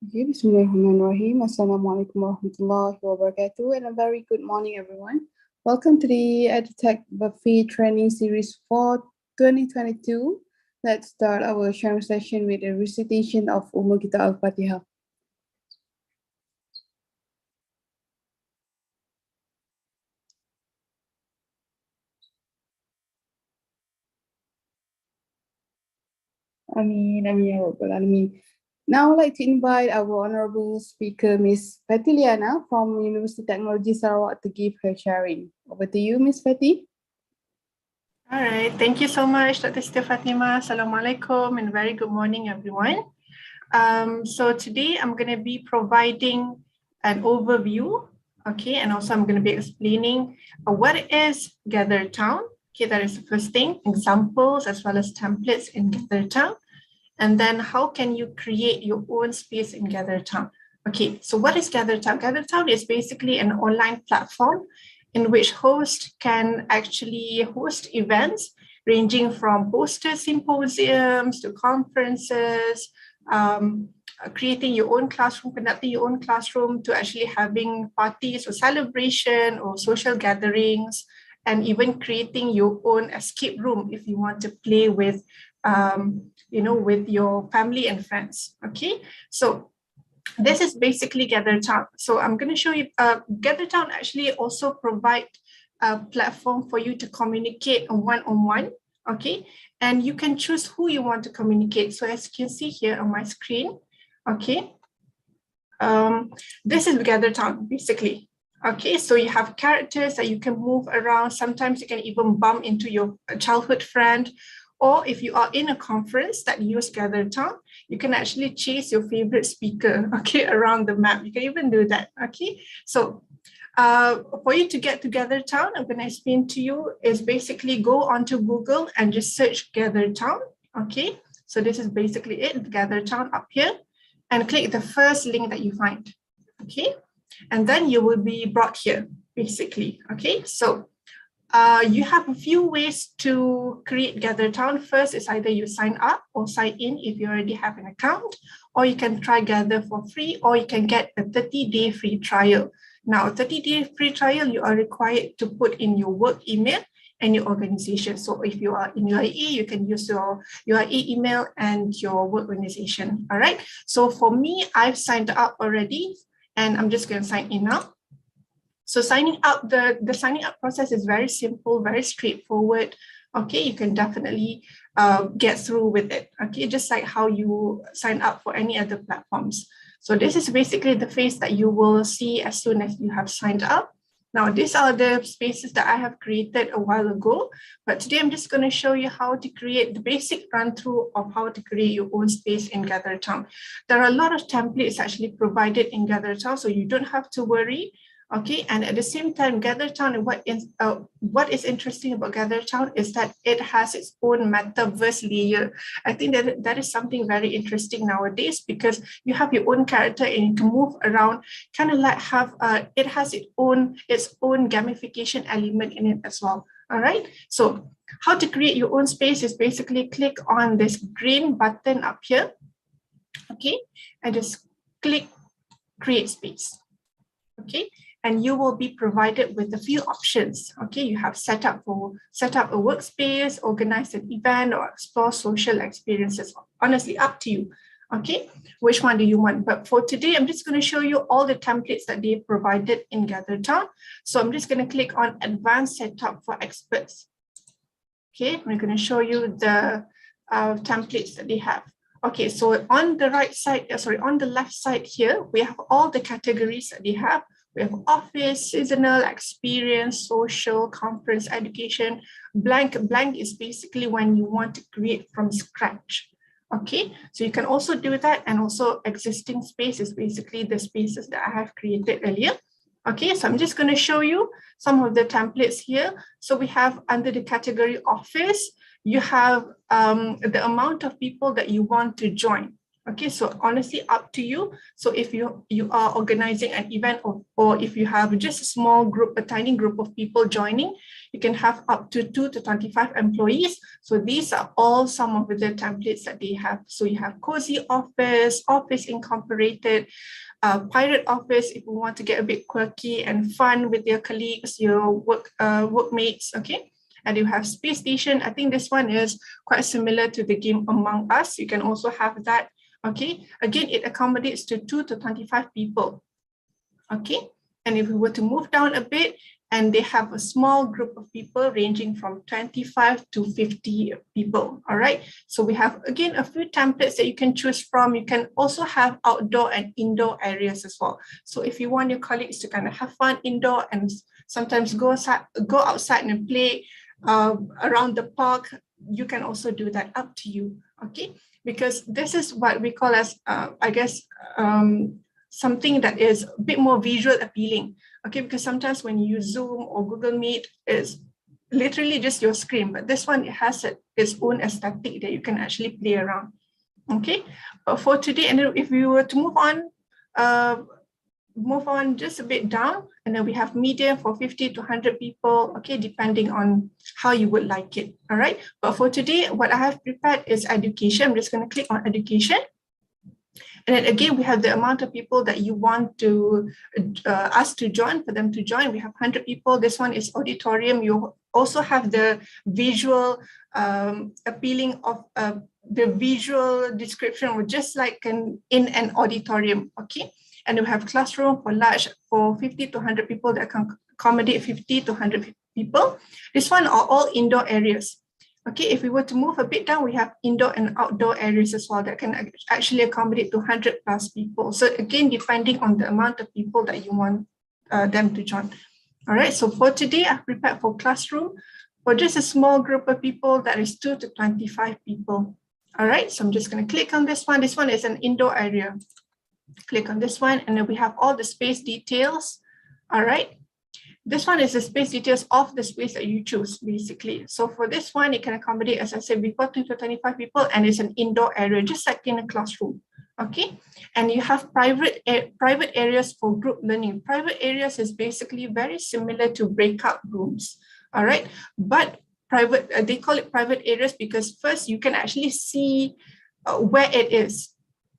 Okay, Bismillahirrahmanirrahim. Assalamualaikum warahmatullahi wabarakatuh, and a very good morning, everyone. Welcome to the EdTech Buffet Training Series for 2022. Let's start our sharing session with a recitation of Kitab Al-Fatiha. Ameen, Ameen, Ya Rabbal Alameen. Now I'd like to invite our honorable speaker, Ms. Fatty Liana from University Technology Sarawak to give her sharing. Over to you, Ms. Fatty. All right, thank you so much, Dr. Siti Fatima. Assalamualaikum and very good morning, everyone. So today I'm going to be providing an overview, okay, and also I'm going to be explaining what is Gather Town. Okay, that is the first thing, examples as well as templates in Gather Town. And then how can you create your own space in Gather Town? Okay, so what is Gather Town? Gather Town is basically an online platform in which hosts can actually host events ranging from poster symposiums to conferences, creating your own classroom, conducting your own classroom, to actually having parties or celebration or social gatherings, and even creating your own escape room if you want to play with, with your family and friends. Okay, so this is basically Gather Town. So I'm going to show you, Gather Town actually also provide a platform for you to communicate one-on-one, okay? And you can choose who you want to communicate. So as you can see here on my screen, okay? This is Gather Town, basically. Okay, so you have characters that you can move around. Sometimes you can even bump into your childhood friend. Or if you are in a conference that use Gather Town, you can actually chase your favorite speaker, okay, around the map. You can even do that, okay? So for you to get to Gather Town, I'm going to explain to you is basically go onto Google and just search Gather Town, okay? So this is basically it, Gather Town up here, and click the first link that you find, okay? And then you will be brought here, basically, okay? So you have a few ways to create Gather Town. First is either you sign up or sign in if you already have an account, or you can try Gather for free, or you can get a 30-day free trial. Now, a 30-day free trial, you are required to put in your work email and your organization. So if you are in UAE, you can use your UAE email and your work organization. All right. So for me, I've signed up already, and I'm just going to sign in now. So signing up, the signing up process is very simple, very straightforward. Okay, you can definitely get through with it. Okay, just like how you sign up for any other platforms. So this is basically the phase that you will see as soon as you have signed up. Now, these are the spaces that I have created a while ago, but today I'm just going to show you how to create the basic run through of how to create your own space in Gather Town. There are a lot of templates actually provided in Gather Town, so you don't have to worry. Okay, and at the same time, Gather Town, what is interesting about Gather Town is that it has its own metaverse layer. I think that is something very interesting nowadays, because you have your own character and you can move around, kind of like have it has its own gamification element in it as well. All right, so how to create your own space is basically click on this green button up here, okay, and just click create space, okay. And you will be provided with a few options. Okay, you have set up a workspace, organize an event, or explore social experiences. Honestly, up to you. Okay, which one do you want? But for today, I'm just going to show you all the templates that they provided in Gather Town. So I'm just going to click on Advanced Setup for Experts. Okay, we're going to show you the templates that they have. Okay, so on the right side, on the left side here, we have all the categories that they have. We have office, seasonal, experience, social, conference, education. Blank is basically when you want to create from scratch. Okay, so you can also do that, and also existing space is basically the spaces that I have created earlier. Okay, so I'm just going to show you some of the templates here. So we have under the category office, you have the amount of people that you want to join. Okay, so honestly, up to you. So if you are organizing an event, or if you have just a small group, a tiny group of people joining, you can have up to 2 to 25 employees. So these are all some of the templates that they have. So you have Cozy Office, Office Incorporated, Pirate Office if you want to get a bit quirky and fun with your colleagues, your workmates, okay? And you have Space Station. I think this one is quite similar to the game Among Us. You can also have that. Okay, again, it accommodates to 2 to 25 people. Okay, and if we were to move down a bit, and they have a small group of people ranging from 25 to 50 people. All right, so we have again a few templates that you can choose from. You can also have outdoor and indoor areas as well. So if you want your colleagues to kind of have fun indoor and sometimes go outside and play around the park, you can also do that, up to you. Okay, because this is what we call as, I guess, something that is a bit more visual appealing. Okay, because sometimes when you use Zoom or Google Meet, it's literally just your screen, but this one, it has its own aesthetic that you can actually play around. Okay, but for today, and if we were to move on just a bit down, and then we have media for 50 to 100 people, okay, depending on how you would like it. All right, but for today, what I have prepared is education. I'm just going to click on education. And then again, we have the amount of people that you want to us to join, for them to join. We have 100 people. This one is auditorium. You also have the visual appealing of the visual description, just like in an auditorium, okay? And we have classroom for large, for 50 to 100 people that can accommodate 50 to 100 people. This one are all indoor areas. Okay, if we were to move a bit down, we have indoor and outdoor areas as well that can actually accommodate 200 plus people. So again, depending on the amount of people that you want them to join. All right, so for today, I've prepared for classroom for just a small group of people, that is 2 to 25 people. All right, so I'm just going to click on this one. This one is an indoor area. Click on this one, and then we have all the space details. All right. This one is the space details of the space that you choose, basically. So for this one, it can accommodate, as I said before, 2 to 25 people, and it's an indoor area, just like in a classroom. Okay, and you have private areas for group learning. Private areas is basically very similar to breakout rooms. All right, but private, they call it private areas because first you can actually see where it is.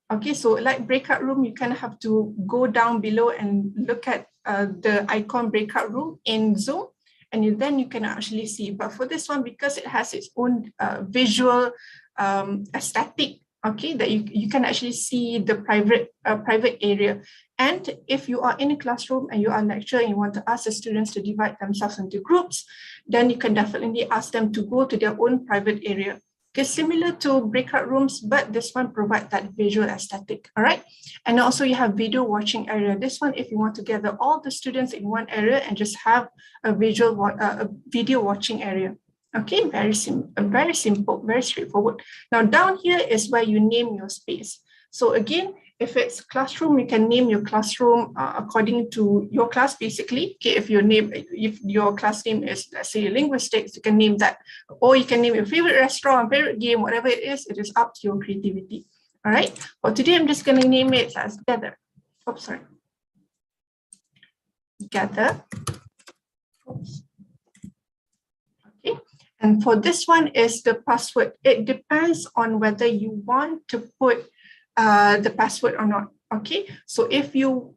Okay, so like breakout room, you kind of have to go down below and look at the icon breakout room in Zoom, and then you can actually see. But for this one, because it has its own visual aesthetic, okay, that you can actually see the private area. And if you are in a classroom and you are a lecturer and you want to ask the students to divide themselves into groups, then you can definitely ask them to go to their own private area. It's similar to breakout rooms, but this one provides that visual aesthetic, all right? And also you have video watching area. This one, if you want to gather all the students in one area and just have a video watching area. Okay, very simple, very straightforward. Now down here is where you name your space. So again, if it's classroom, you can name your classroom according to your class, basically. Okay, if your class name is, let's say, linguistics, you can name that. Or you can name your favorite restaurant, favorite game, whatever it is up to your creativity. All right. For today, I'm just going to name it as Gather. Oops, sorry. Gather. Oops. Okay. And for this one is the password. It depends on whether you want to put the password or not. Okay, so if you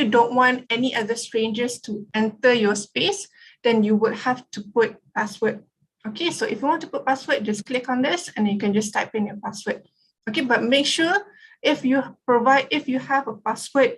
don't want any other strangers to enter your space, then you would have to put password. Okay, so if you want to put password, just click on this and you can just type in your password. Okay, but make sure if you have a password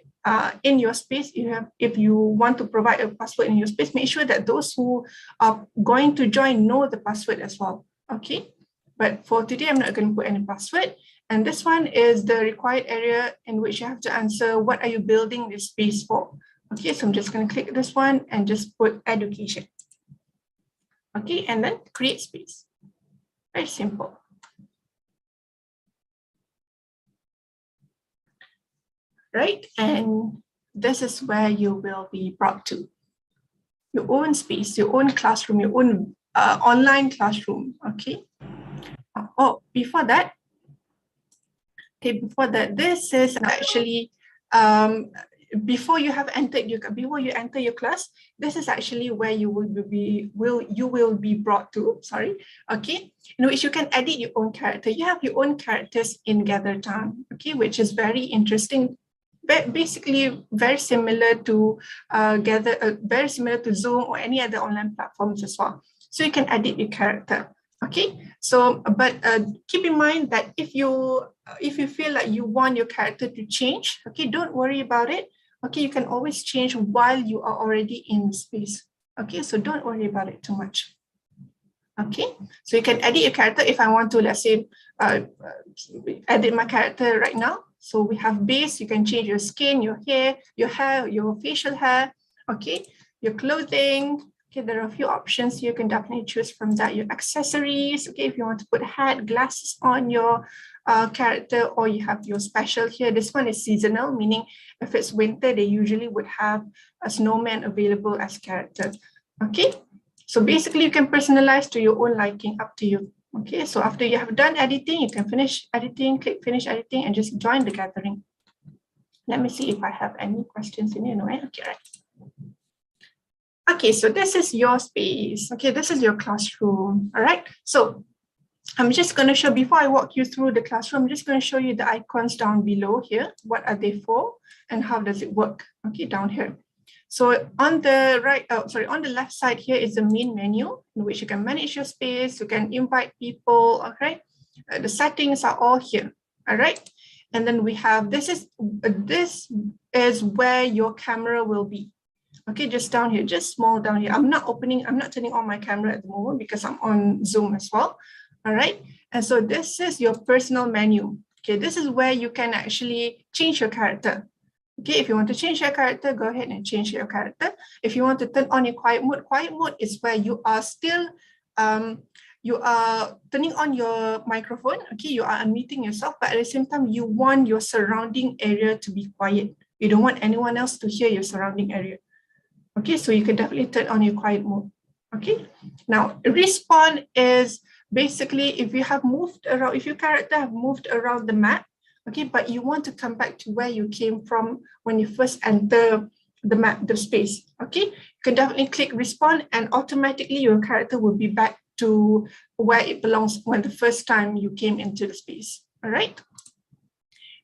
in your space, if you want to provide a password in your space, make sure that those who are going to join know the password as well. Okay, but for today, I'm not going to put any password. And this one is the required area in which you have to answer, what are you building this space for? Okay, so I'm just going to click this one and just put education. Okay, and then create space. Very simple. Right, and this is where you will be brought to. Your own space, your own classroom, your own online classroom, okay? Oh, before that, Okay, before that, this is actually before you enter your class, this is actually where you will be brought to. Sorry, okay, in which you can edit your own character. You have your own characters in Gather Town, okay, which is very interesting. Basically, very similar to very similar to Zoom or any other online platforms as well. So you can edit your character. Okay, so but keep in mind that if you feel like you want your character to change, okay, don't worry about it. Okay, you can always change while you are already in space. Okay, so don't worry about it too much. Okay, so you can edit your character. If I want to, let's say, edit my character right now. So we have base, you can change your skin, your hair, your facial hair, okay, your clothing. Okay, there are a few options you can definitely choose from that. Your accessories, okay, if you want to put hat, glasses on your character, or you have your special here. This one is seasonal, meaning if it's winter, they usually would have a snowman available as character. Okay, so basically you can personalize to your own liking, up to you. Okay, so after you have done editing, you can finish editing, click finish editing, and just join the gathering. Let me see if I have any questions in here. No, okay, right. Okay, so this is your space. Okay, this is your classroom. All right, so I'm just going to show, before I walk you through the classroom, I'm just going to show you the icons down below here. What are they for and how does it work? Okay, down here. So on the right, on the left side here is the main menu in which you can manage your space, you can invite people, okay? The settings are all here, all right? And then we have, this is where your camera will be. Okay, just down here, just small down here. I'm not turning on my camera at the moment because I'm on Zoom as well, all right? And so this is your personal menu. Okay, this is where you can actually change your character. Okay, if you want to change your character, go ahead and change your character. If you want to turn on your quiet mode is where you are still, you are turning on your microphone. Okay, you are unmuting yourself, but at the same time, you want your surrounding area to be quiet. You don't want anyone else to hear your surrounding area. Okay, so you can definitely turn on your quiet mode. Okay, now respawn is basically if you have moved around, if your character have moved around the map, okay, but you want to come back to where you came from when you first enter the map, the space, okay, you can definitely click respawn and automatically your character will be back to where it belongs when the first time you came into the space, all right?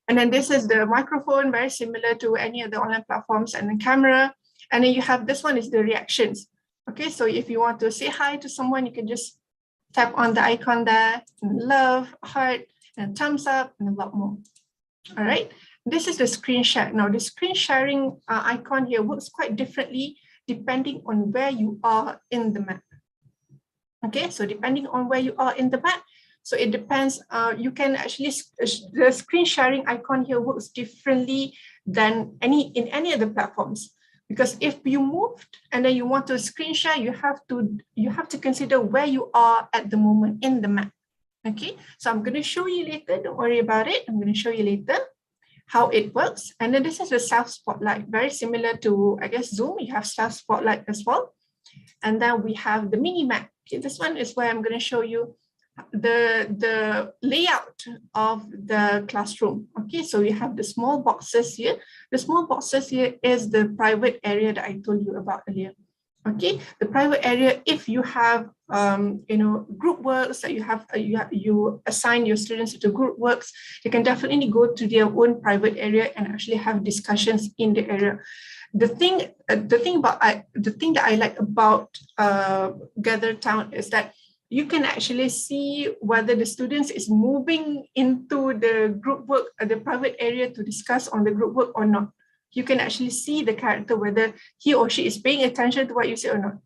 And then this is the microphone, very similar to any other online platforms, and the camera. And then you have, this one is the reactions. Okay, so if you want to say hi to someone, you can just tap on the icon there, and love, heart, and thumbs up, and a lot more. All right, this is the screen share. Now the screen sharing icon here works quite differently depending on where you are in the map. Okay, so depending on where you are in the map, so it depends, you can actually, the screen sharing icon here works differently than in any other platforms. Because if you moved and then you want to screen share, you have to consider where you are at the moment in the map. Okay, so I'm going to show you later. Don't worry about it. I'm going to show you later how it works. And then this is the self spotlight, very similar to, I guess, Zoom. You have self spotlight as well. And then we have the mini map. Okay, this one is where I'm going to show you the layout of the classroom. Okay, so we have the small boxes here. The small boxes here is the private area that I told you about earlier. Okay, the private area, if you have group works that you assign your students to group works, you can definitely go to their own private area and actually have discussions in the area. The thing that I like about Gather Town is that you can actually see whether the students is moving into the group work, the private area to discuss on the group work or not. You can actually see the character, whether he or she is paying attention to what you say or not.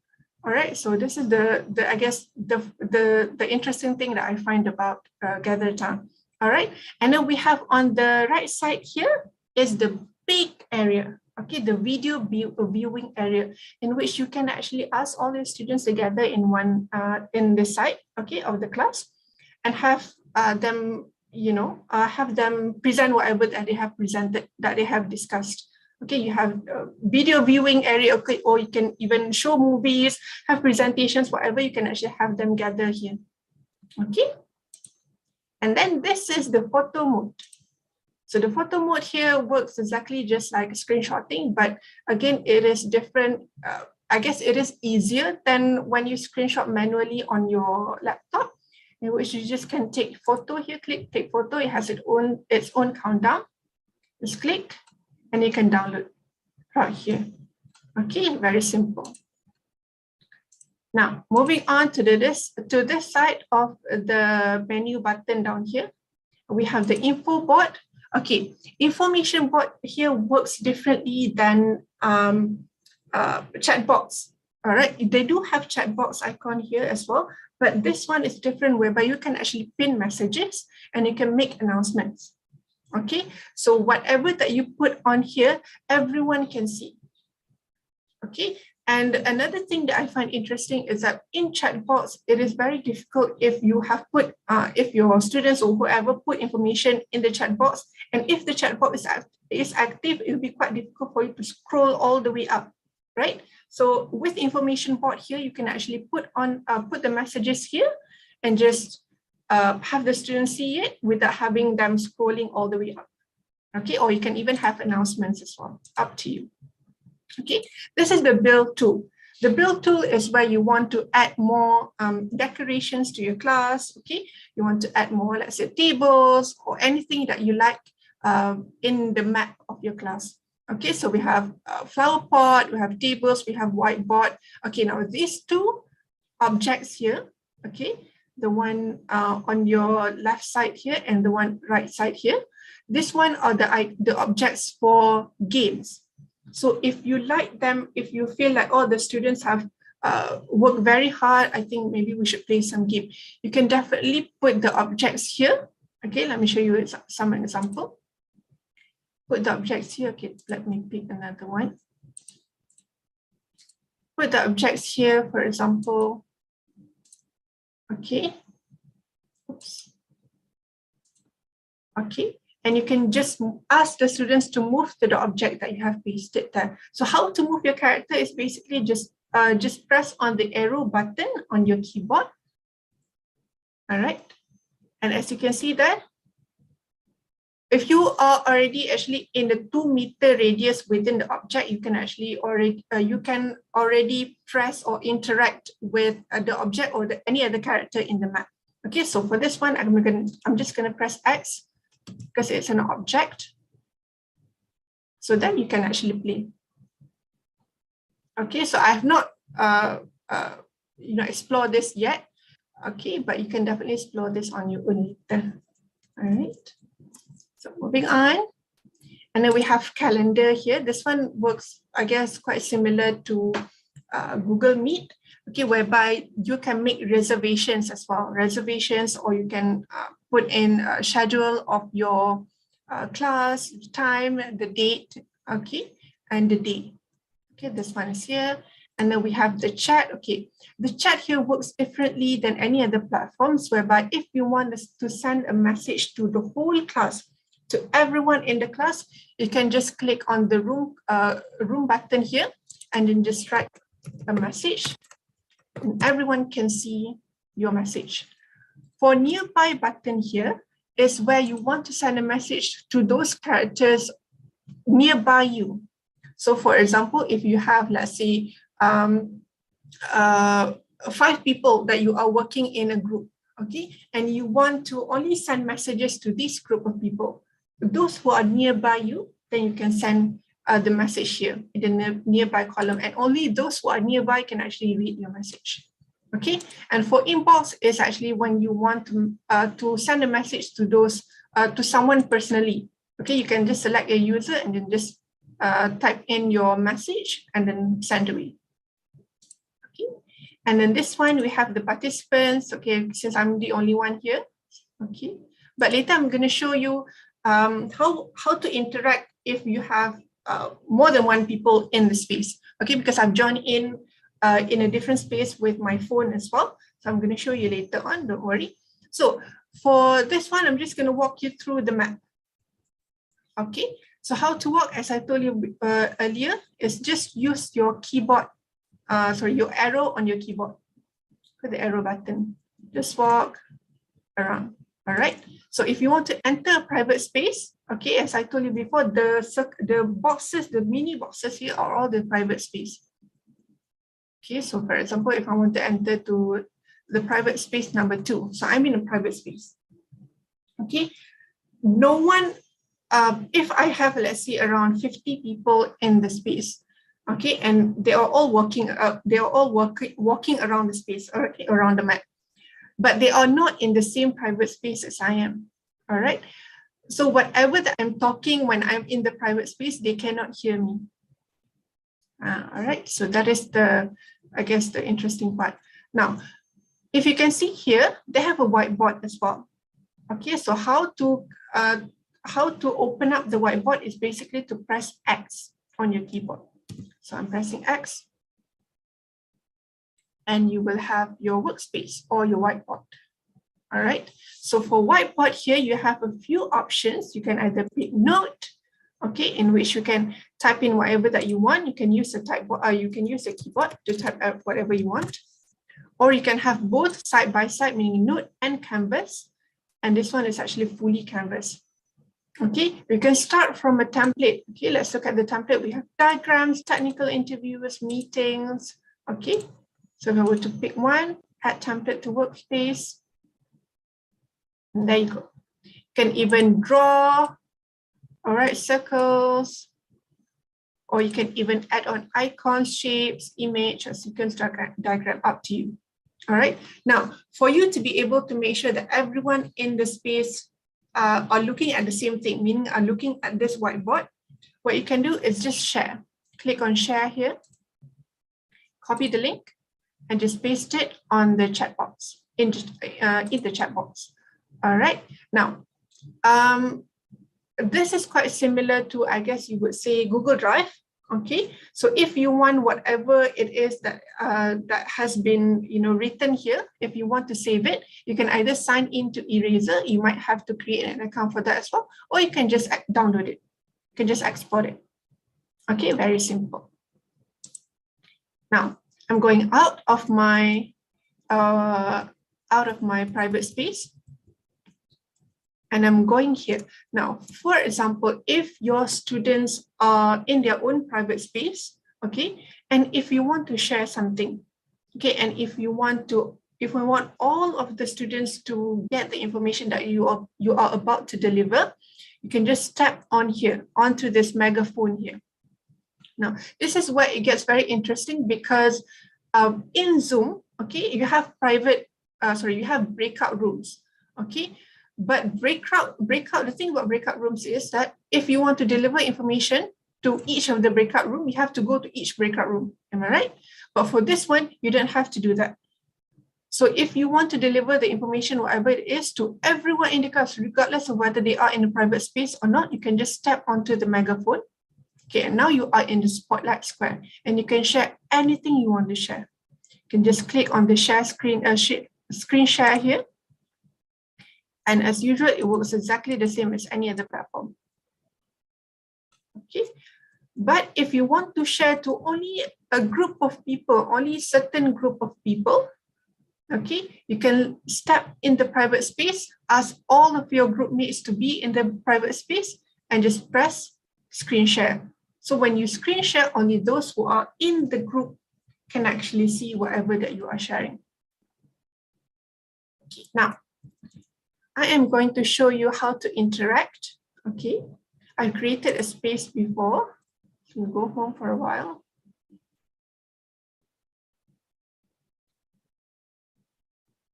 All right, so this is I guess the interesting thing that I find about Gather Town. All right, and then we have on the right side here is the big area. Okay, the video viewing area in which you can actually ask all your students together in one in the site, okay, of the class, and have them, have them present whatever that they have presented, that they have discussed. Okay, you have video viewing area, okay, or you can even show movies, have presentations, whatever, you can actually have them gather here. Okay, and then this is the photo mode. So the photo mode here works exactly just like screenshotting, but again, it is different. I guess it is easier than when you screenshot manually on your laptop, in which you just can take photo here, click take photo. It has its own countdown. Just click and you can download right here. Okay, very simple. Now, moving on to this side of the menu button down here, we have the info board. Okay, information board here works differently than chat box. All right, they do have chat box icon here as well, but this one is different, whereby you can actually pin messages and you can make announcements. Okay, so whatever that you put on here, everyone can see. Okay, and another thing that I find interesting is that in chat box, it is very difficult if you have put, if your students or whoever put information in the chat box, and if the chat box is active, it will be quite difficult for you to scroll all the way up, right? So with information board here, you can actually put the messages here and just have the students see it without having them scrolling all the way up. Okay, or you can even have announcements as well, up to you. Okay, this is the build tool. The build tool is where you want to add more decorations to your class. Okay, you want to add more, let's say, tables or anything that you like in the map of your class. Okay, so we have a flower pot, we have tables, we have whiteboard. Okay, now these two objects here, okay, the one on your left side here and the one right side here, this one are the objects for games. So if you like them, if you feel like, oh, the students have worked very hard, I think maybe we should play some game, you can definitely put the objects here. Okay, let me show you some example. Put the objects here. Okay, let me pick another one. Put the objects here, for example. Okay. Oops. Okay. And you can just ask the students to move to the object that you have pasted there. So how to move your character is basically just press on the arrow button on your keyboard. All right. And as you can see there, if you are already actually in the 2-meter radius within the object, you can actually already press or interact with the object or any other character in the map. Okay, so for this one, I'm just going to press X because it's an object. So then you can actually play. Okay, so I have not explored this yet. Okay, but you can definitely explore this on your own later. All right. So moving on, and then we have calendar here. This one works, I guess, quite similar to Google Meet, okay, whereby you can make reservations as well. Reservations, or you can put in a schedule of your class, time, the date, okay, and the day. Okay, this one is here. And then we have the chat. Okay, the chat here works differently than any other platforms, whereby if you want to send a message to the whole class, to everyone in the class, you can just click on the room button here and then just write a message and everyone can see your message. For nearby button here is where you want to send a message to those characters nearby you. So for example, if you have, let's say, 5 people that you are working in a group, okay, and you want to only send messages to this group of people, those who are nearby you, then you can send the message here in the nearby column, and only those who are nearby can actually read your message. Okay, and for inbox is actually when you want to send a message to those to someone personally. Okay, you can just select a user and then just type in your message and then send away. Okay, and then this one we have the participants. Okay, since I'm the only one here. Okay, but later I'm going to show you how to interact if you have more than 1 people in the space. Okay, because I've joined in a different space with my phone as well. So I'm going to show you later on, don't worry. So for this one, I'm just going to walk you through the map. Okay, so how to walk, as I told you earlier, is just use your keyboard, your arrow on your keyboard. Put the arrow button, just walk around. All right. So if you want to enter a private space, Okay, as I told you before, the boxes, the mini boxes here are all the private space. Okay, so for example, if I want to enter to the private space number 2, so I'm in a private space. Okay, no one, if I have, let's say, around 50 people in the space, okay, and they are all walking around the space, or around the map, but they are not in the same private space as I am. All right. So whatever that I'm talking when I'm in the private space, they cannot hear me. All right. So that is I guess, the interesting part. Now, if you can see here, they have a whiteboard as well. Okay. So how to open up the whiteboard is basically to press X on your keyboard. So I'm pressing X, and you will have your workspace or your whiteboard. All right. So for whiteboard here, you have a few options. You can either pick note, okay, in which you can type in whatever that you want. You can use you can use a keyboard to type out whatever you want, or you can have both side by side, meaning note and canvas. And this one is actually fully canvas. Okay, you can start from a template. Okay, let's look at the template. We have diagrams, technical interviews, meetings. Okay, so if I were to pick one, add template to workspace. And there you go. You can even draw, all right, circles, or you can even add on icons, shapes, image, or sequence diagram, up to you. All right. Now, for you to be able to make sure that everyone in the space are looking at the same thing, meaning are looking at this whiteboard, what you can do is just share. Click on share here, copy the link, and just paste it on the chat box, in the chat box. All right. Now, this is quite similar to, I guess you would say, Google Drive. Okay. So if you want whatever it is that that has been written here, if you want to save it, you can either sign into Eraser. You might have to create an account for that as well, or you can just download it. You can just export it. Okay. Very simple. Now I'm going out of my private space. And I'm going here. Now, for example, if your students are in their own private space, okay, and if you want to share something, okay, and if we want all of the students to get the information that you are about to deliver, you can just tap on here, onto this megaphone here. Now, this is where it gets very interesting, because in Zoom, okay, you have you have breakout rooms, okay. But the thing about breakout rooms is that if you want to deliver information to each of the breakout room, you have to go to each breakout room. Am I right? But for this one, you don't have to do that. So if you want to deliver the information, whatever it is, to everyone in the class, regardless of whether they are in a private space or not, you can just tap onto the megaphone. Okay, and now you are in the spotlight square, and you can share anything you want to share. You can just click on the share screen, screen share here. And as usual, it works exactly the same as any other platform. Okay, but if you want to share to only a group of people, only a certain group of people, okay, you can step in the private space, ask all of your group mates to be in the private space, and just press screen share. So when you screen share, only those who are in the group can actually see whatever that you are sharing. Okay, now, I am going to show you how to interact. Okay, I created a space before. So go home for a while.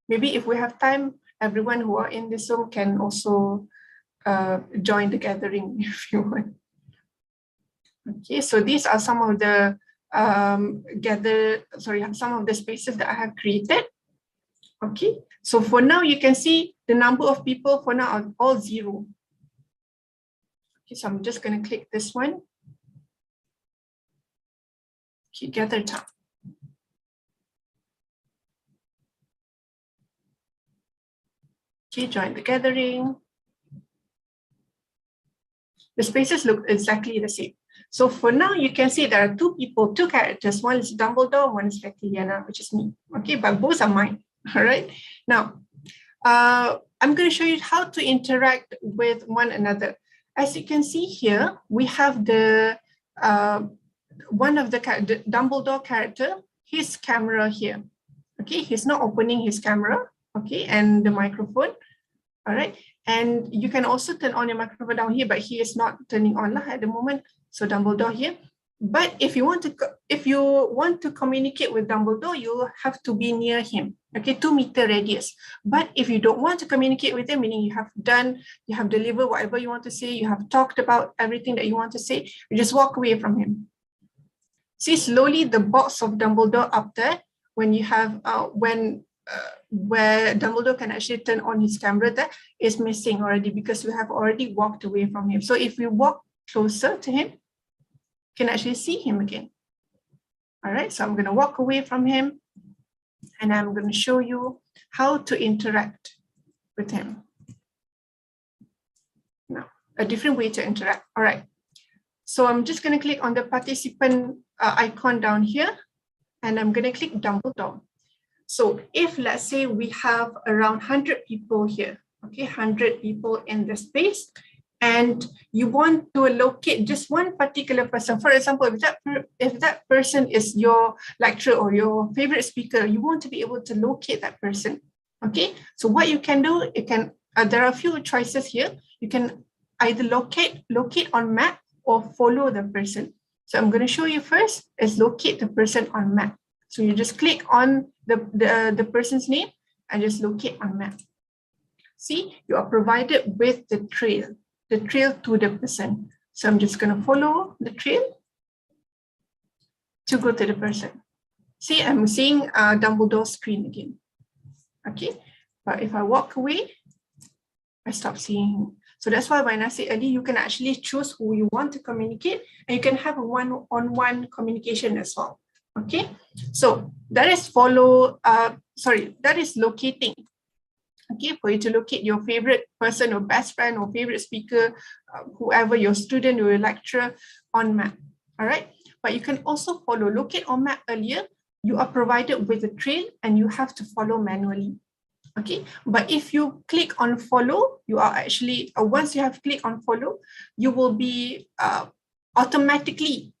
Maybe if we have time, everyone who are in this Zoom can also join the gathering if you want. Okay, so these are some of the some of the spaces that I have created. Okay, so for now, you can see the number of people for now are all 0. Okay, so I'm just going to click this one. Okay, gather time. Okay, join the gathering. The spaces look exactly the same. So for now, you can see there are 2 people, 2 characters. One is Dumbledore, one is Vectiliana, which is me. Okay, but both are mine. All right. Now, I'm going to show you how to interact with one another. as you can see here, we have the one of the Dumbledore character, his camera here. Okay, he's not opening his camera, okay, and the microphone. All right, and you can also turn on your microphone down here, but he is not turning on at the moment. So Dumbledore here. But if you want to communicate with Dumbledore, you have to be near him. Okay, 2-meter radius. But if you don't want to communicate with him, meaning you have delivered whatever you want to say, you have talked about everything that you want to say, you just walk away from him. See slowly the box of Dumbledore up there when you have where Dumbledore can actually turn on his camera, that is missing already because we have already walked away from him. So if we walk closer to him, you can actually see him again. All right, so I'm going to walk away from him and I'm going to show you how to interact with him. Now, a different way to interact. All right, so I'm just going to click on the participant icon down here and I'm going to click Dumbledore. So if let's say we have around 100 people here, okay, 100 people in the space, and you want to locate just one particular person. For example, if that person is your lecturer or your favorite speaker, you want to be able to locate that person. Okay, so what you can do, there are a few choices here. You can either locate on map or follow the person. So I'm going to show you first is locate the person on map. So you just click on the person's name and just locate on map. See, you are provided with the trail to the person. So I'm just going to follow the trail to go to the person. See, I'm seeing Dumbledore's screen again. Okay, but if I walk away, I stop seeing him. So that's why when I say earlier, you can actually choose who you want to communicate and you can have a one-on-one communication as well. Okay, so that is that is locating. Okay, for you to locate your favorite person or best friend or favorite speaker, whoever, your student or your lecturer on map. All right, but you can also follow. Locate on map earlier, you are provided with a trail and you have to follow manually. Okay, but if you click on follow, you are actually, once you have clicked on follow, you will be automatically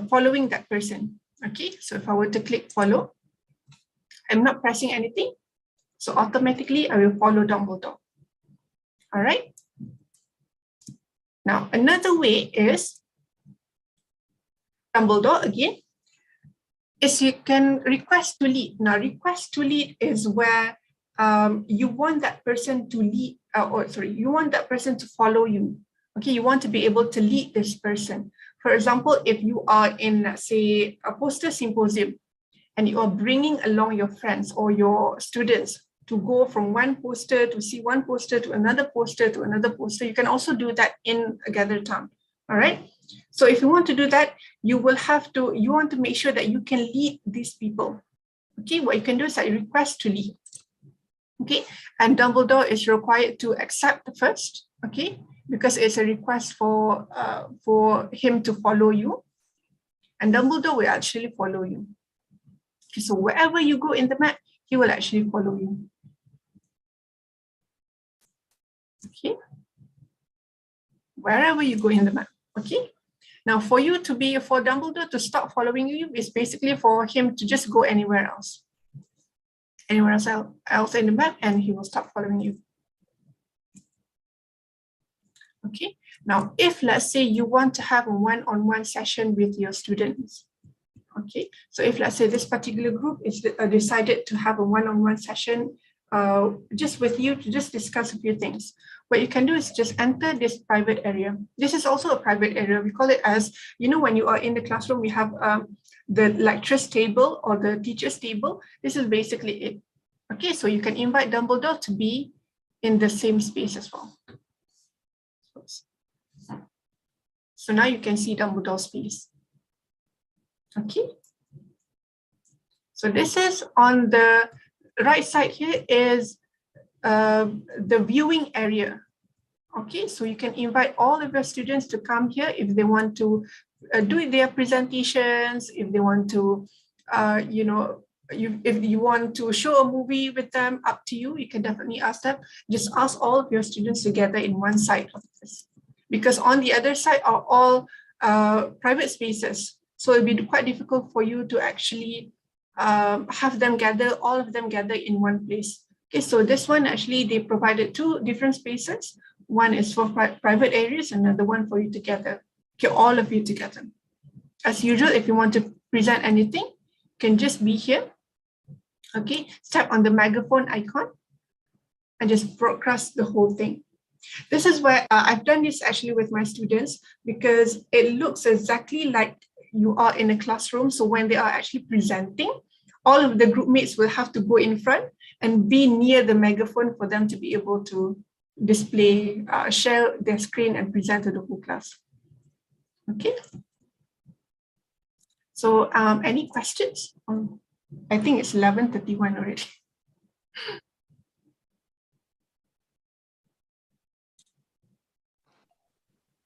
following that person. Okay, so if I were to click follow, I'm not pressing anything. So automatically I will follow Dumbledore. All right. Now, another way is Dumbledore again, is you can request to lead. Now, request to lead is where you want that person to lead, you want that person to follow you. Okay, you want to be able to lead this person. For example, if you are in, say, a poster symposium and you are bringing along your friends or your students to go from one poster to see one poster to another poster to another poster, you can also do that in a gathered town. All right. So if you want to do that, you want to make sure that you can lead these people. Okay, what you can do is like request to lead. Okay, and Dumbledore is required to accept first. Okay, because it's a request for him to follow you, and Dumbledore will actually follow you. Okay, so wherever you go in the map, he will actually follow you. Okay, wherever you go in the map. Okay, now for Dumbledore to stop following you is basically for him to just go anywhere else in the map, and he will stop following you. Okay, now if let's say you want to have a one-on-one session with your students, okay, so if let's say this particular group is decided to have a one-on-one session just with you to just discuss a few things, what you can do is just enter this private area. This is also a private area. We call it as, when you are in the classroom, we have the lecturer's table or the teacher's table. This is basically it. Okay, so you can invite Dumbledore to be in the same space as well. So now you can see Dumbledore's space. Okay. So this is on the right side here is the viewing area. Okay, so you can invite all of your students to come here if they want to do their presentations, if they want to, if you want to show a movie with them, up to you. You can definitely ask them. Just ask all of your students together in one side of this, because on the other side are all private spaces. So it'll be quite difficult for you to actually have them gather, all of them gather in one place. Okay, so this one actually they provided 2 different spaces. One is for private areas, another one for you together. Okay, all of you together. As usual, if you want to present anything, you can just be here. Okay, tap on the megaphone icon and just broadcast the whole thing. This is where I've done this actually with my students, because it looks exactly like you are in a classroom. So when they are actually presenting, all of the group mates will have to go in front and be near the megaphone for them to be able to display, share their screen and present to the whole class. Okay. So any questions? I think it's 11:31 already.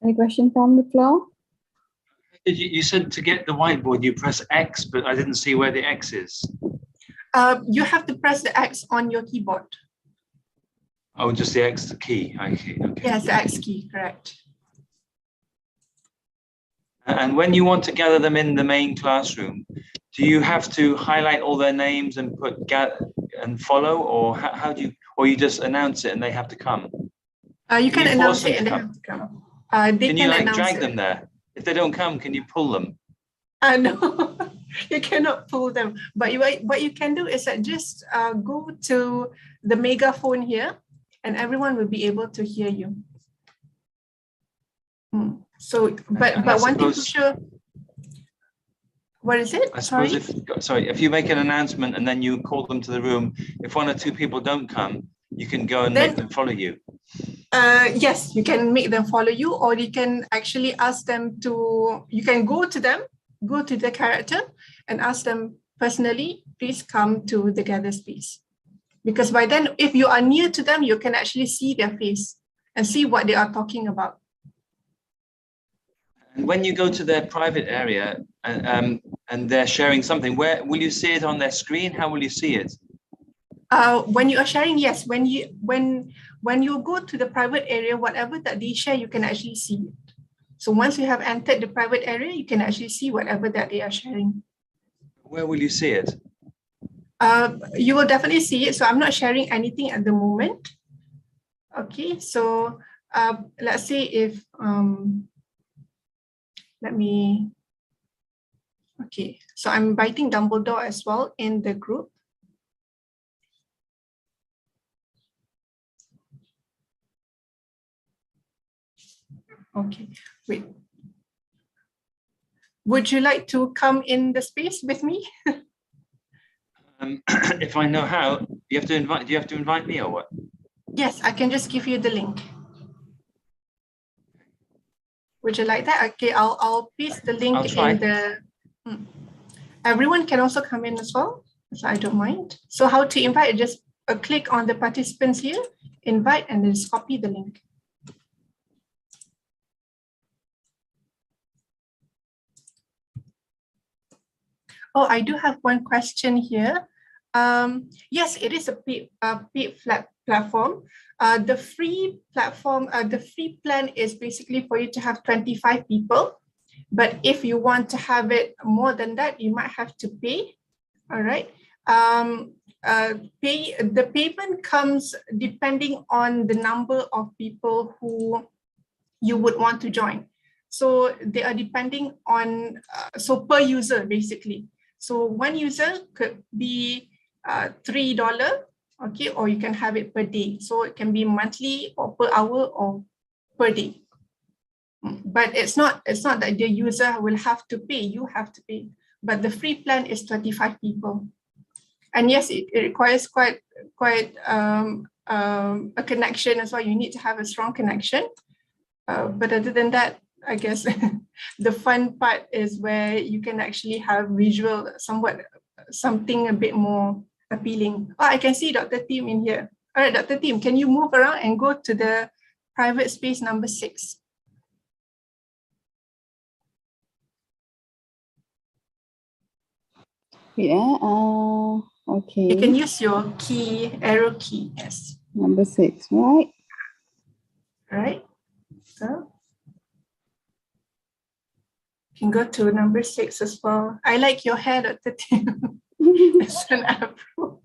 Any question from the floor? You said to get the whiteboard, you press X, but I didn't see where the X is. You have to press the X on your keyboard. Oh, just the X key. Okay. Yes, the X key, correct. And when you want to gather them in the main classroom, do you have to highlight all their names and put gather and follow, or how do you, or you just announce it and they have to come? You can announce it and they have to come. They can you like drag it. them there? If they don't come, can you pull them? No, you cannot pull them. But what you can do is that just go to the megaphone here, and everyone will be able to hear you. So, but one thing for sure. What is it? I suppose if you make an announcement and then you call them to the room, if 1 or 2 people don't come, you can go and make them follow you. Yes, you can make them follow you, or you can actually ask them to, you can go to them, go to the character and ask them personally, please come to the gather space. Because by then, if you are near to them, you can actually see their face and see what they are talking about. And when you go to their private area and they're sharing something, where will you see it on their screen? How will you see it? When you are sharing, yes. When you go to the private area, whatever that they share, you can actually see it. So once you have entered the private area, you can actually see whatever that they are sharing. Where will you see it? You will definitely see it. So I'm not sharing anything at the moment. Okay, so let's say if okay, so I'm inviting Dumbledore as well in the group. Okay, wait. Would you like to come in the space with me? If I know how, do you have to invite me or what? Yes, I can just give you the link. Would you like that? Okay, I'll paste the link in the. Everyone can also come in as well, so I don't mind. So how to invite? Just click on the participants here, invite, and then just copy the link. Oh, I do have one question here. Yes, it is a paid platform. The free platform, the free plan is basically for you to have 25 people. But if you want to have it more than that, you might have to pay. All right. The payment comes depending on the number of people who you would want to join. So they are depending on, so per user basically. So one user could be $3, okay, or you can have it per day. So it can be monthly or per hour or per day. But it's not that the user will have to pay, you have to pay. But the free plan is 25 people. And yes, it requires quite a connection as well. You need to have a strong connection. But other than that, I guess the fun part is where you can actually have visual, something a bit more appealing. Oh, I can see Dr. Tim in here. All right, Dr. Tim, can you move around and go to the private space number 6? Yeah. Okay. You can use your key, arrow key, yes. Number 6, right? All right. So you can go to number 6 as well. I like your hair, Dr. Tim. It's an afro.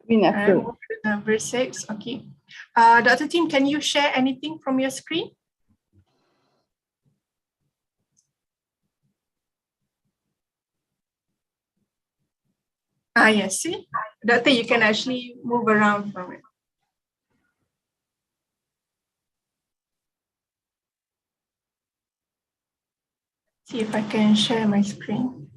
Green All right, afro. move to number 6. Okay. Dr. Tim, can you share anything from your screen? Yes, see? Doctor, you can actually move around from it. See if I can share my screen.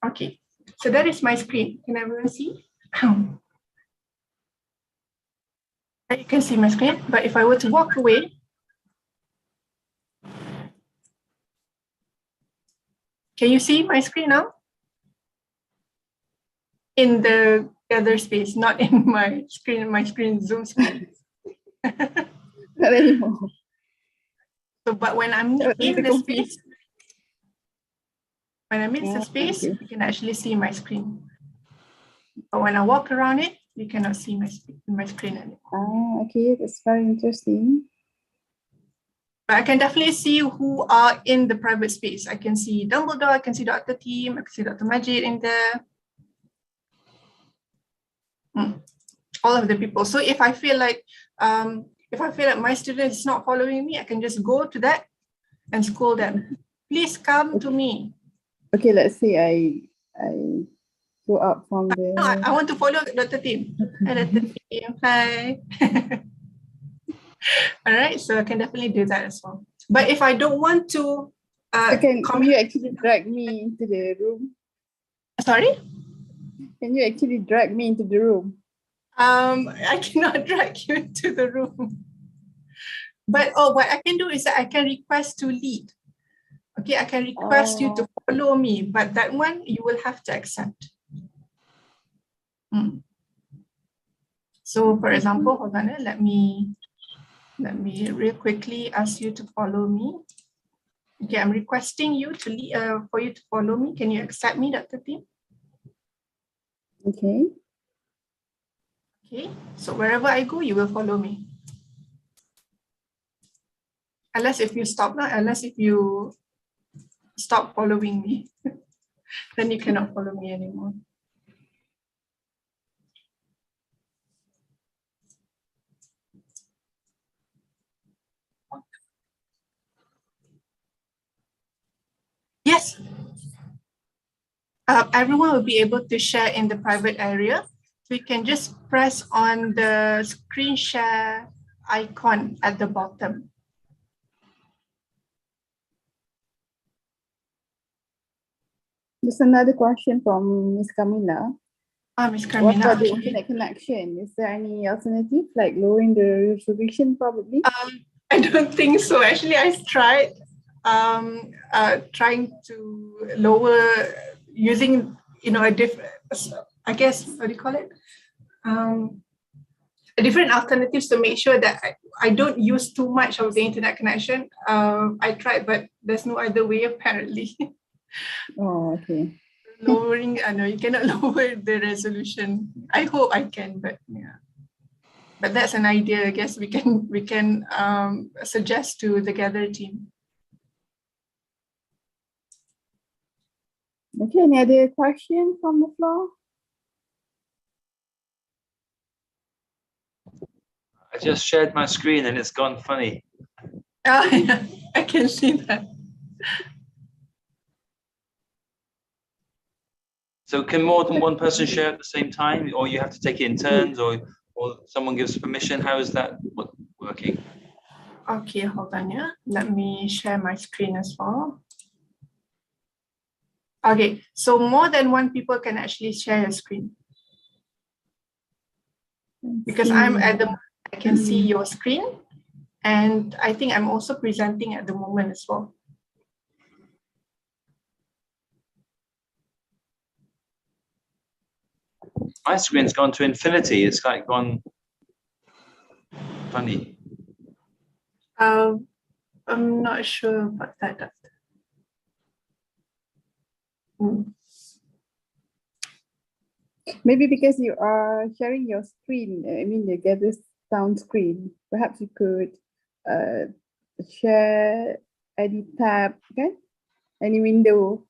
Okay, so that is my screen. Can everyone see? You can see my screen, but if I were to walk away, can you see my screen now? In the other space, not in my screen Zoom screen. Not anymore. So, but when I'm in the space, when I'm in the space, Okay. you can actually see my screen. But when I walk around it, you cannot see my screen anymore. Okay, that's very interesting. But I can definitely see who are in the private space. I can see Dumbledore, I can see Dr. Tim, I can see Dr. Majid in there. All of the people. So if I feel like my student is not following me, I can just go to that and scold them. Please come to me. Okay, let's say I go up from the. No, I want to follow Dr. Tim. Hi, Dr. Tim. Hi. All right, so I can definitely do that as well. But if I don't want to, can you actually drag me into the room? Sorry? Can you actually drag me into the room? I cannot drag you into the room. But what I can do is that I can request to lead. Okay, I can request you to follow me, but that one you will have to accept. So for example, hold on, let me real quickly ask you to follow me. Okay, I'm requesting you to lead, for you to follow me. Can you accept me, Dr. Tim? Okay. Okay, so wherever I go, you will follow me. Unless if you stop following me, then you cannot follow me anymore. Yes. Everyone will be able to share in the private area. So you can just press on the screen share icon at the bottom. There's another question from Miss Camila. Miss Camila, what about the internet connection? Is there any alternative, like lowering the resolution probably? I don't think so. Actually, I tried trying to lower using, a different, I guess, what do you call it? Different alternatives to make sure that I don't use too much of the internet connection. I tried, but there's no other way apparently. Oh, okay. Lowering, I know you cannot lower the resolution. I hope I can, but yeah. But that's an idea. I guess we can suggest to the Gather team. Okay, any other question from the floor? I just shared my screen and it's gone funny. Oh, yeah, I can see that. So can more than one person share at the same time, or you have to take it in turns, or someone gives permission? How is that working? Okay, hold on, yeah. Let me share my screen as well. Okay, so more than one people can actually share your screen. Because I can see your screen, and I think I'm also presenting at the moment as well. My screen's gone to infinity. It's like gone funny. I'm not sure about that. Maybe because you are sharing your screen, I mean the gather sound screen. Perhaps you could share any tab, okay? Any window.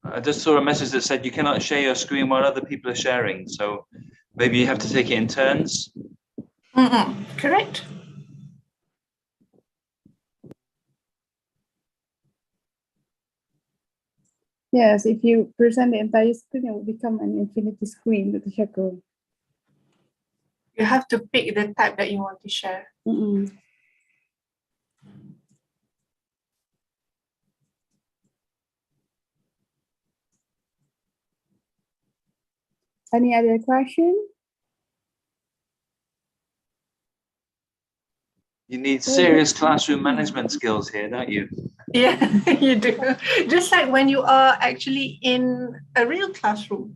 I just saw a message that said you cannot share your screen while other people are sharing. So maybe you have to take it in turns. Correct. Yes, if you present the entire screen, it will become an infinity screen, Dr. Shako. You have to pick the type that you want to share. Any other question? You need serious classroom management skills here, don't you? Yeah, you do. Just like when you are actually in a real classroom.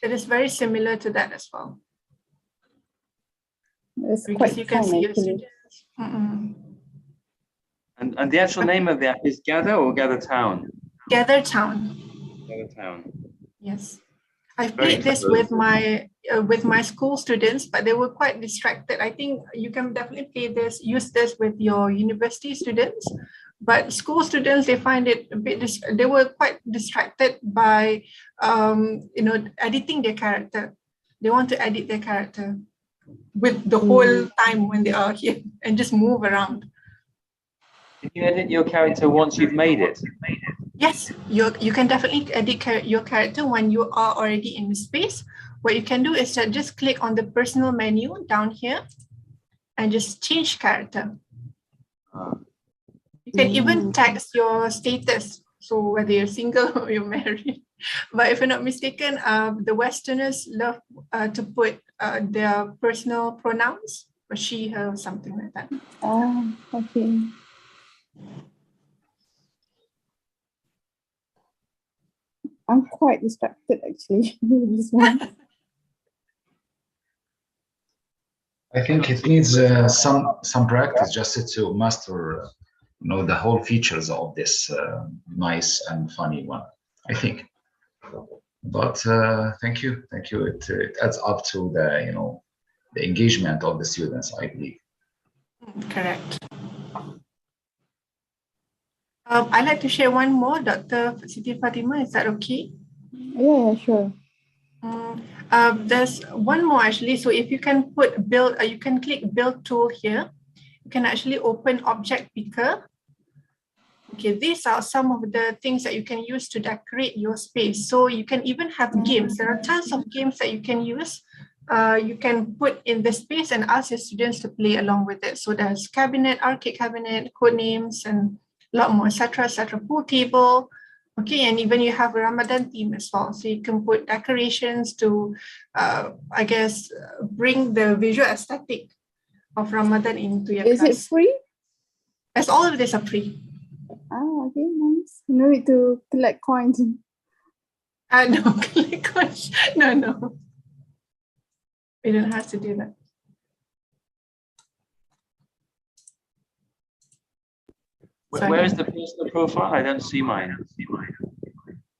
It is very similar to that as well. It's Because quite you can fun, see your actually. students. And the actual name of the app is Gather or Gather Town? Gather Town. Gather Town. Yes. I've Very played this clever. with my school students, but they were quite distracted. I think you can definitely use this with your university students. But school students, they find it a bit, they were quite distracted by, editing their character. They want to edit their character with the whole time when they are here and just move around. Can you edit your character once you've made it? Yes, you can definitely edit your character when you are already in the space. What you can do is just click on the personal menu down here and just change character. You can even text your status, so whether you're single or you're married. But if I'm not mistaken, the Westerners love to put their personal pronouns, or she, her, something like that. Okay. I'm quite distracted actually with this one. I think it needs some practice just to master, the whole features of this nice and funny one. I think. But thank you. It adds up to the engagement of the students, I believe. Correct. I'd like to share one more, Dr. Siti Fatima. Is that okay? Yeah, sure. There's one more actually. So if you can put build, you can click build tool here. You can actually open object picker. Okay, these are some of the things that you can use to decorate your space. So you can even have games. There are tons of games that you can use. You can put in the space and ask your students to play along with it. So there's cabinet, arcade cabinet, code names, and a lot more, etc., etc. Pool table. Okay, and even you have a Ramadan theme as well. So you can put decorations to, bring the visual aesthetic of Ramadan into your class. Is it free? As all of these are free. Okay, nice. No need to collect coins. No, collect coins. No. We don't have to do that. Where is the personal profile? I don't see mine.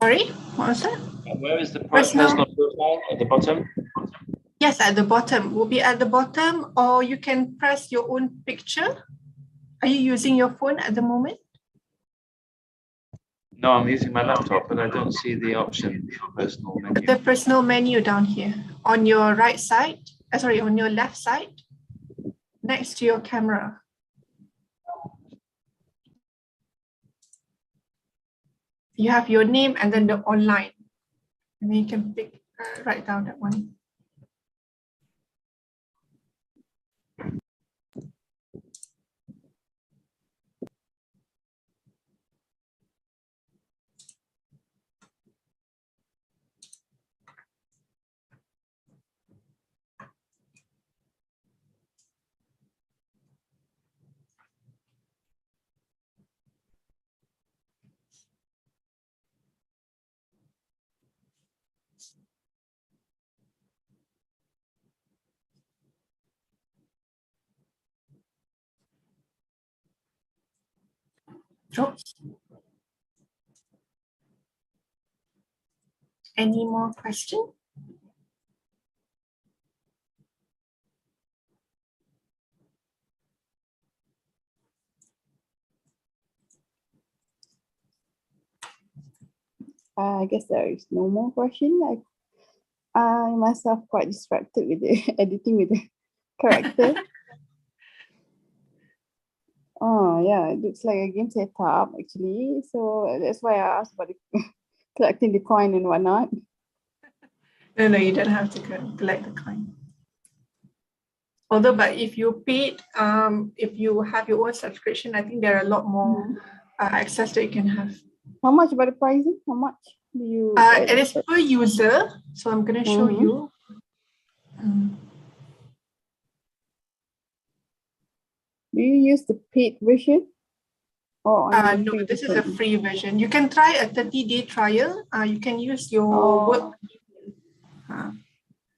Sorry, what was that? Where is the personal profile at the bottom? Yes, at the bottom. Will be at the bottom, or you can press your own picture. Are you using your phone at the moment? No, I'm using my laptop, but I don't see the option for personal menu. The personal menu down here on your right side. On your left side, next to your camera. You have your name and then the online, and then you can write down that one. Oh. Any more questions? I guess there is no more question. I myself quite distracted with the editing with the character. Oh yeah, it looks like a game setup actually. So that's why I asked about the collecting the coin and whatnot. No, you don't have to collect the coin. Although, but if you paid, if you have your own subscription, I think there are a lot more access that you can have. How much about the pricing? How much do you? It is per user, so I'm going to show you. Do you use the paid version? Or No, this is a free version. You can try a 30-day trial. You can use your work.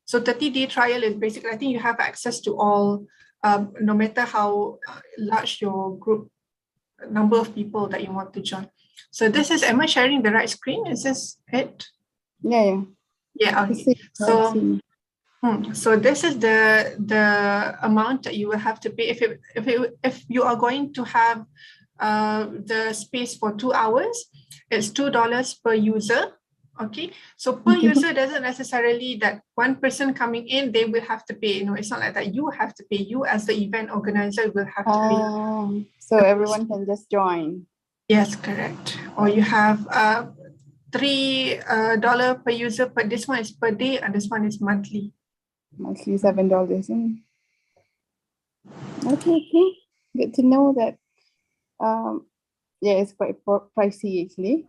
So 30-day trial is basically, I think you have access to all, no matter how large your group, number of people that you want to join. So this is, am I sharing the right screen? Is this it? Yeah. Yeah, okay. So this is the amount that you will have to pay if you are going to have the space for 2 hours. It's $2 per user. Okay, so per user doesn't necessarily that one person coming in, they will have to pay. You know, it's not like that. You have to pay. You as the event organizer will have to pay. So everyone can just join. Yes, correct. Or you have $3 per user, but this one is per day and this one is monthly. Monthly $7. Okay. Good to know that. Yeah, it's quite pricey actually.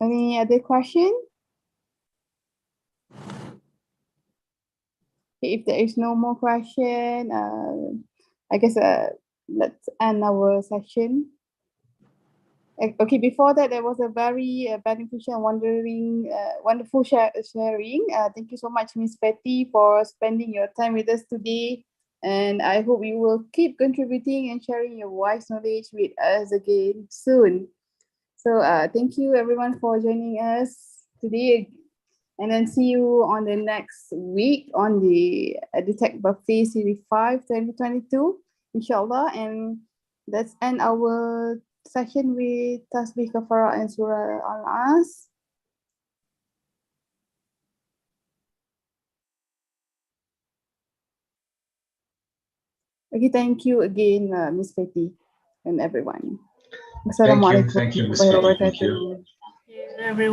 Any other question? If there is no more question, I guess let's end our session. Okay, before that, there was a very beneficial and wonderful sharing. Thank you so much, Miss Betty, for spending your time with us today. And I hope you will keep contributing and sharing your wise knowledge with us again soon. So thank you everyone for joining us today. And then see you on the next week on the EduTech Buffet Series 5 2022, inshallah. And let's end our session with Tasbih Kafarah and Surah Al-As. Okay, thank you again, Miss Betty and everyone. Thank you, Miss Betty. Thank you. Everyone.